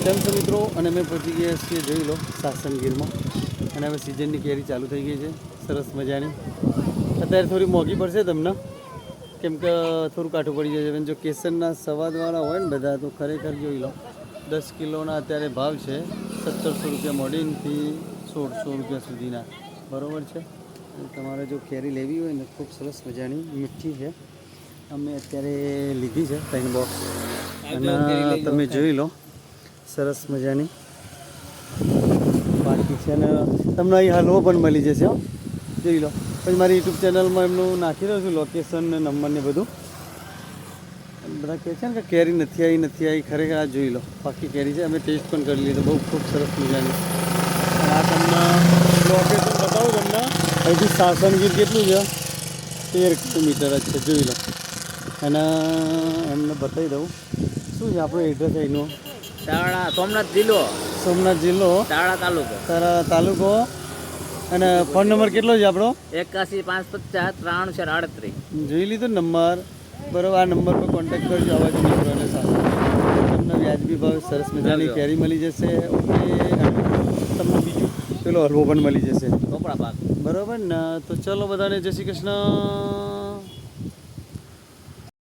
કેમ છો મિત્રો? અને અમે પહોંચી ગયા છીએ, જોઈ લો, સાસણગીરમાં. અને હવે સિઝનની કેરી ચાલુ થઈ ગઈ છે, સરસ મજાની. અત્યારે થોડી મોંઘી પડશે તમને, કેમ કે થોડું કાઠું પડી જાય છે. પણ જો કેસરના સ્વાદવાળા હોય ને બધા, તો ખરેખર જોઈ લો. 10 કિલોના અત્યારે ભાવ છે 1700 રૂપિયા મોડીનથી 1600 રૂપિયા સુધીના, બરાબર છે. તમારે જો કેરી લેવી હોય ને, ખૂબ સરસ મજાની મીઠી છે. અમે અત્યારે લીધી છે 3 બોક્સ, અને તમે જોઈ લો, સરસ મજાની બાકી છે. અને તમને અહીં હલવો પણ મળી જશે, જોઈ લો. પછી મારી યુટ્યુબ ચેનલમાં એમનું નાખી દઉં છું, લોકેશન ને નંબર ને બધું. બધા કહે છે ને કે કેરી નથી આવી. ખરેખર આ જોઈ લો, પાકી કેરી છે. અમે ટેસ્ટ પણ કરી લીધો, બહુ ખૂબ સરસ મજાની. અને આ તમને લોકેશન બતાવું તમને. અહીંથી સાસણગીર કેટલું છે? 13 કિલોમીટર જ છે, જોઈ લો. અને એમને બતાવી દઉં શું છે આપણો એડ્રેસ અહીંનો. સોમનાથ જિલ્લો, તારા તાલુકો. અને ફોન નંબર કેટલો છે આપણો? 81 550 338. જોઈ લીધો નંબર, બરાબર. આ નંબર પર કોન્ટેક્ટ કરજો, આવા જ મિત્રોને સાથે. તમને વ્યાજબી ભાવ સરસ મજાની કેરી મળી જશે. ઓકે. તમને બીજું પેલો હલવો પણ મળી જશે, કપડા પાક. બરાબર ને? તો ચલો બધાને જય શ્રી કૃષ્ણ.